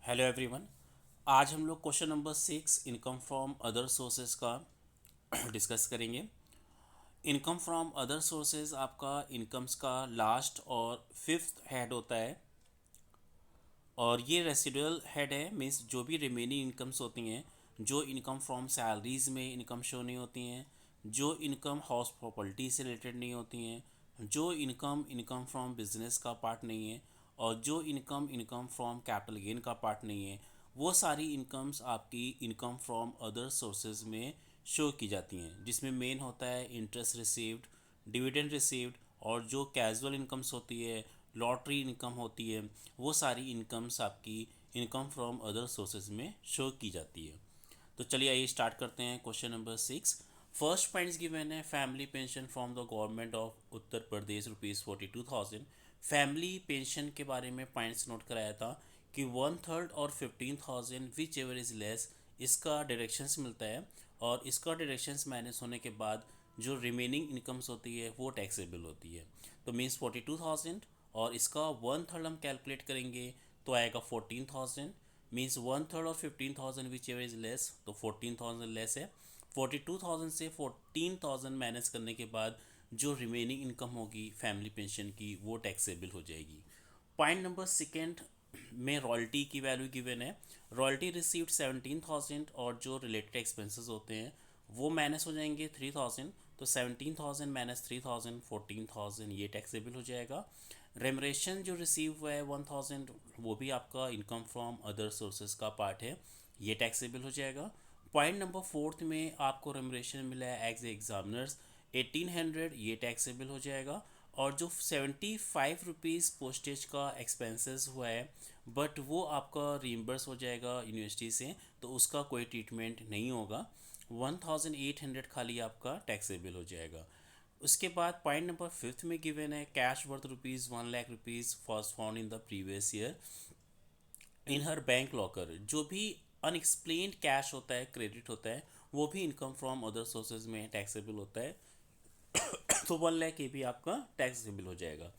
Hello everyone. आज हम लोग question number 6 income from other sources का डिस्कस करेंगे। इनकम फ्रॉम अदर सोर्सेज आपका इनकम्स का लास्ट और फिफ्थ हेड होता है और ये रेसिडुअल हेड है। मीन्स जो भी रिमेनिंग इनकम्स होती हैं, जो इनकम फ्रॉम सैलरीज में इनकम शो नहीं होती हैं, जो इनकम हाउस प्रॉपर्टी से रिलेटेड नहीं होती हैं, जो इनकम इनकम फ्रॉम बिजनेस का पार्ट नहीं है और जो income income from capital gain का पार्ट नहीं है, वो सारी इनकम्स आपकी इनकम फ्रॉम अदर सोर्सेज में शो की जाती हैं, जिसमें मेन होता है इंटरेस्ट रिसीव्ड, डिविडेंड रिसीव्ड और जो कैजुअल इनकम्स होती है, लॉटरी इनकम होती है, वो सारी इनकम्स आपकी इनकम फ्रॉम अदर सोर्सेज में शो की जाती है। तो चलिए आइए स्टार्ट करते हैं question number 6। First points given है family pension from the government of Uttar Pradesh ₹42,000। Family pension के बारे में पॉइंट्स नोट कराया था कि 1/3 और 15,000 विच एवर इज़ लेस, इसका डायरेक्शंस मिलता है और इसका डायरेक्शंस माइनस होने के बाद जो रिमेनिंग इनकम्स होती है वो टैक्सेबल होती है। तो मीन्स 42,000 और इसका 1/3 हम कैलकुलेट करेंगे तो आएगा 14,000। मीन्स 1/3 और 15,000 विच एवर इज़ लेस, तो 14,000 लेस है। 42,000 से 14,000 माइनस करने के बाद जो रिमेनिंग इनकम होगी फैमिली पेंशन की वो टैक्सेबल हो जाएगी। पॉइंट नंबर सेकेंड में रॉयल्टी की वैल्यू गिवन है। रॉयल्टी रिसीव्ड 17,000 और जो रिलेटेड एक्सपेंसेस होते हैं वो माइनस हो जाएंगे 3,000। तो 17,000 माइनस 3,000 14,000 ये टैक्सेबल हो जाएगा। रेमरेशन जो रिसीव हुआ है 1,000, वो भी आपका इनकम फ्रॉम अदर सोर्सेज का पार्ट है, ये टैक्सेबल हो जाएगा। पॉइंट नंबर फोर्थ में आपको रेमरेशन मिला है एज एग्जामिनर्स 1800, ये टैक्सेबल हो जाएगा। और जो 75 रुपीज़ पोस्टेज का एक्सपेंसेस हुआ है बट वो आपका रीइम्बर्स हो जाएगा यूनिवर्सिटी से, तो उसका कोई ट्रीटमेंट नहीं होगा। 1,800 खाली आपका टैक्सेबल हो जाएगा। उसके बाद पॉइंट नंबर फिफ्थ में गिवन है cash worth ₹1,00,000 first found in the previous year in her bank locker. जो भी अनएक्सप्लेन्ड कैश होता है, क्रेडिट होता है, वो भी इनकम फ्रॉम अदर सोर्सेज में टैक्सेबल होता है। तो 1,00,000 ये भी आपका टैक्सेबल हो जाएगा।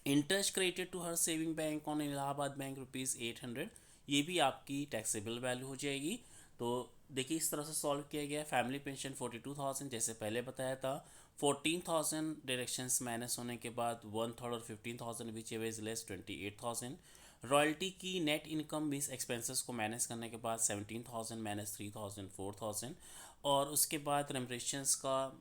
Interest credited to her saving bank on Allahabad bank ₹800, ये भी आपकी टैक्सेबल वैल्यू हो जाएगी। तो देखिए इस तरह से सॉल्व किया गया। फैमिली पेंशन 42,000 जैसे पहले बताया था। 14,000 डायरेक्शंस माइनस होने के बाद 1/3 और 15,000 which ever is less 28,000। Royalty की नेट इनकम बीस एक्सपेंसेस को माइनस करने के बाद 17,000 माइनस 3,000 4,000। और उसके बाद रेमरेशंस का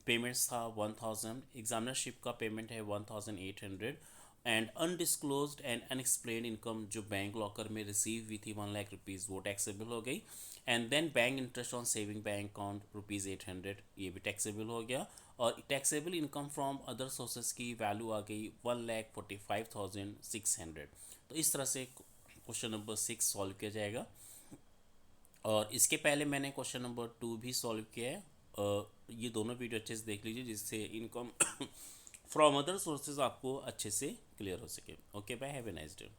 पेमेंट्स था 1,000। एग्जामिनरशिप का पेमेंट है 1,800 and undisclosed and unexplain income जो बैंक लॉकर में रिसीव हुई थी ₹1,00,000 वो टैक्सेबल हो गई। And then bank interest on saving bank account ₹800, ये भी टैक्सेबल हो गया। और taxable income from other sources की वैल्यू आ गई 1,45,600। तो इस तरह से क्वेश्चन नंबर 6 सॉल्व किया जाएगा। और इसके पहले मैंने क्वेश्चन नंबर 2 भी सॉल्व किया है। ये दोनों वीडियो अच्छे से देख लीजिए जिससे इनकम फ्रॉम अदर सोर्सेज आपको अच्छे से क्लियर हो सके। Okay bye, have a nice day.